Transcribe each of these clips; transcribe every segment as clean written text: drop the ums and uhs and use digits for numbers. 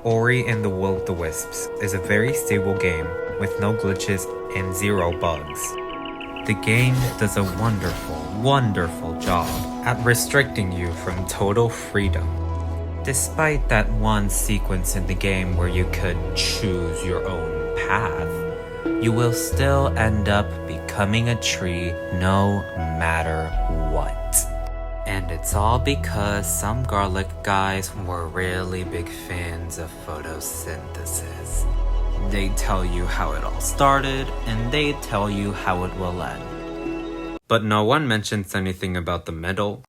Ori and the Will of the Wisps is a very stable game with no glitches and zero bugs. The game does a wonderful job at restricting you from total freedom. Despite that one sequence in the game where you could choose your own path, you will still end up becoming a tree no matter what. And it's all because some garlic guys were really big fans of photosynthesis. They tell you how it all started, and they tell you how it will end. But no one mentions anything about the middle.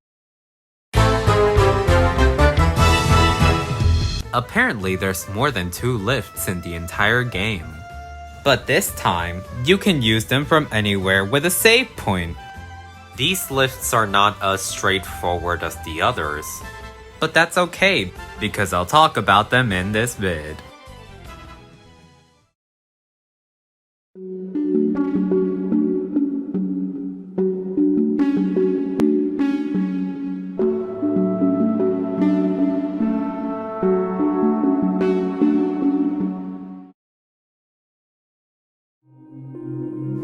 Apparently there's more than 2 lifts in the entire game. But this time, you can use them from anywhere with a save point. These lifts are not as straightforward as the others, but that's okay, because I'll talk about them in this vid.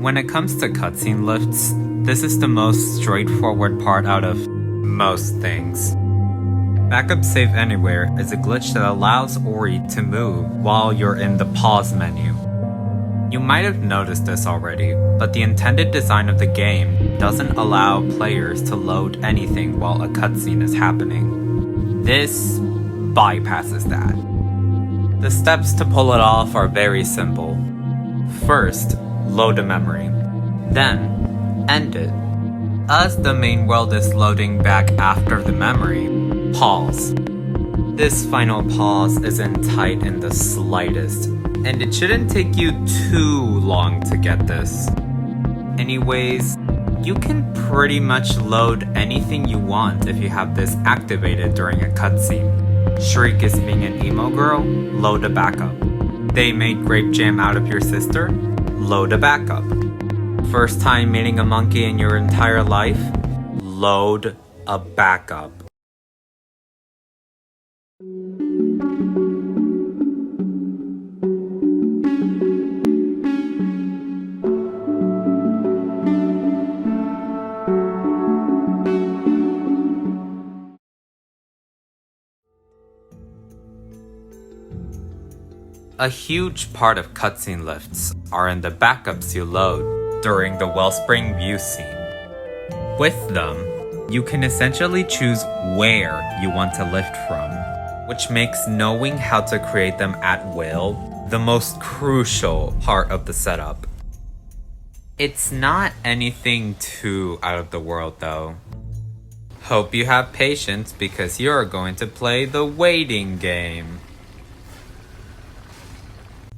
When it comes to cutscene lifts, this is the most straightforward part out of most things. Backup Save Anywhere is a glitch that allows Ori to move while you're in the pause menu. You might have noticed this already, but the intended design of the game doesn't allow players to load anything while a cutscene is happening. This bypasses that. The steps to pull it off are very simple. First, load a memory. Then, end it. As the main world is loading back after the memory, pause. This final pause isn't tight in the slightest, and it shouldn't take you too long to get this. Anyways, you can pretty much load anything you want if you have this activated during a cutscene. Shriek is being an emo girl? Load a backup. They made grape jam out of your sister? Load a backup. First time meeting a monkey in your entire life? Load a backup. A huge part of cutscene lifts are in the backups you load during the Wellspring View scene. With them, you can essentially choose where you want to lift from, which makes knowing how to create them at will the most crucial part of the setup. It's not anything too out of the world though. Hope you have patience because you're going to play the waiting game.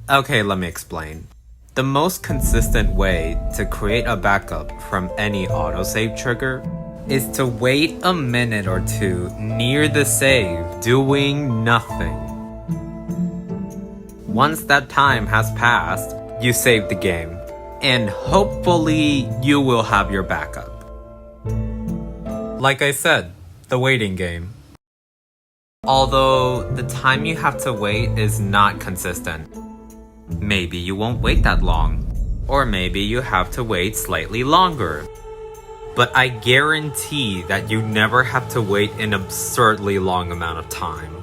Okay, let me explain. The most consistent way to create a backup from any autosave trigger is to wait a minute or two near the save, doing nothing. Once that time has passed, you save the game, and hopefully you will have your backup. Like I said, the waiting game. Although the time you have to wait is not consistent. Maybe you won't wait that long, or maybe you have to wait slightly longer. But I guarantee that you never have to wait an absurdly long amount of time.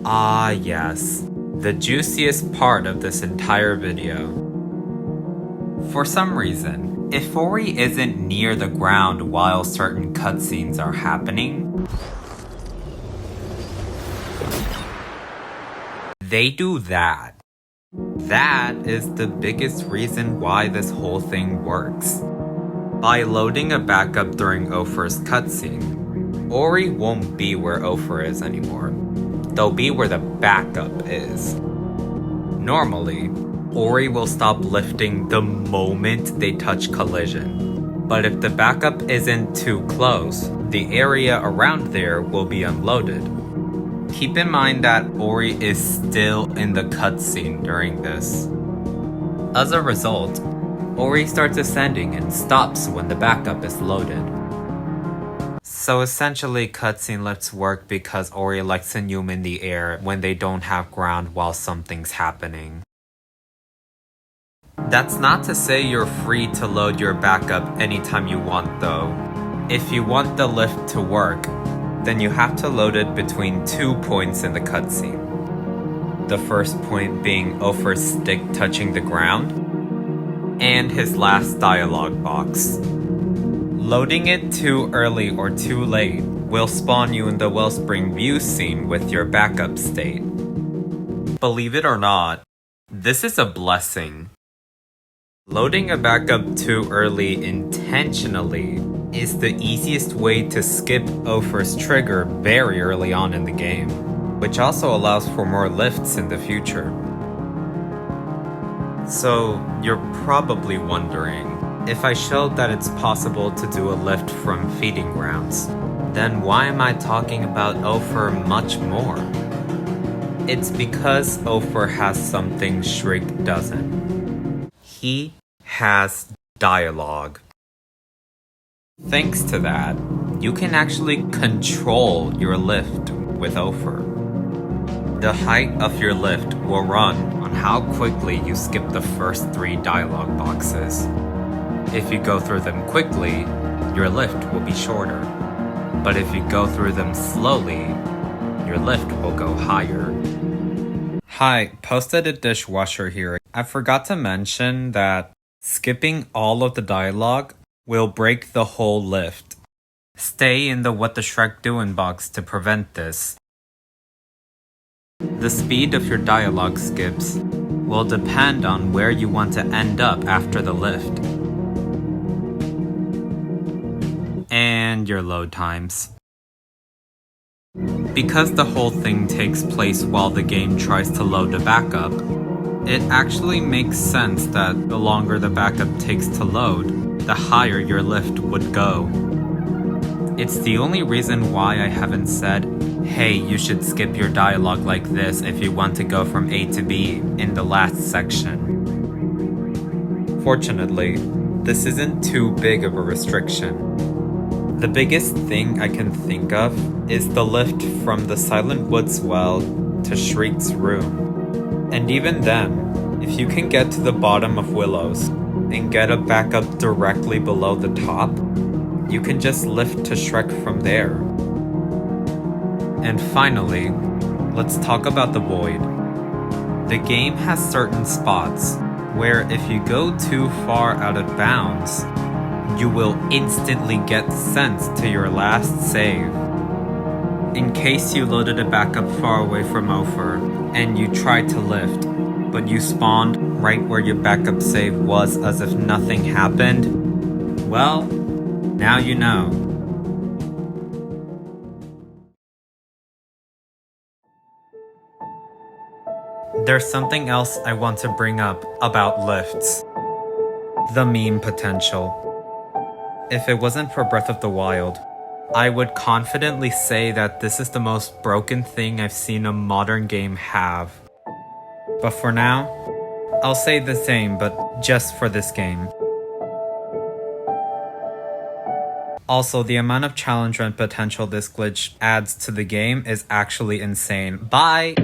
Ah yes, the juiciest part of this entire video. For some reason, if Ori isn't near the ground while certain cutscenes are happening, they do that. That is the biggest reason why this whole thing works. By loading a backup during Ophir's cutscene, Ori won't be where Ophir is anymore. They'll be where the backup is. Normally, Ori will stop lifting the moment they touch collision. But if the backup isn't too close, the area around there will be unloaded. Keep in mind that Ori is still in the cutscene during this. As a result, Ori starts ascending and stops when the backup is loaded. So essentially, cutscene lifts work because Ori likes to zoom in the air when they don't have ground while something's happening. That's not to say you're free to load your backup anytime you want though. If you want the lift to work, then you have to load it between 2 points in the cutscene. The first point being Ofer's stick touching the ground, and his last dialogue box. Loading it too early or too late will spawn you in the Wellspring view scene with your backup state. Believe it or not, this is a blessing. Loading a backup too early intentionally is the easiest way to skip Ofer's trigger very early on in the game, which also allows for more lifts in the future. So, you're probably wondering, if I showed that it's possible to do a lift from feeding grounds, then why am I talking about Ofer much more? It's because Ofer has something Shriek doesn't. He has dialogue. Thanks to that, you can actually control your lift with Ofer. The height of your lift will run on how quickly you skip the first 3 dialogue boxes. If you go through them quickly, your lift will be shorter. But if you go through them slowly, your lift will go higher. Hi, post-edit dishwasher here. I forgot to mention that skipping all of the dialogue will break the whole lift. Stay in the What the Shrek Doin' box to prevent this. The speed of your dialogue skips will depend on where you want to end up after the lift. And your load times. Because the whole thing takes place while the game tries to load a backup, it actually makes sense that the longer the backup takes to load, the higher your lift would go. It's the only reason why I haven't said, hey, you should skip your dialogue like this if you want to go from A to B in the last section. Fortunately, this isn't too big of a restriction. The biggest thing I can think of is the lift from the Silent Woods well to Shriek's room. And even then, if you can get to the bottom of Willow's and get a backup directly below the top, you can just lift to Shrek from there. And finally, let's talk about the Void. The game has certain spots where if you go too far out of bounds, you will instantly get sent to your last save. In case you loaded a backup far away from Ofer and you tried to lift, but you spawned right where your backup save was as if nothing happened, well, now you know. There's something else I want to bring up about lifts. The meme potential. If it wasn't for Breath of the Wild, I would confidently say that this is the most broken thing I've seen a modern game have. But for now, I'll say the same, but just for this game. Also, the amount of challenge and potential this glitch adds to the game is actually insane. Bye!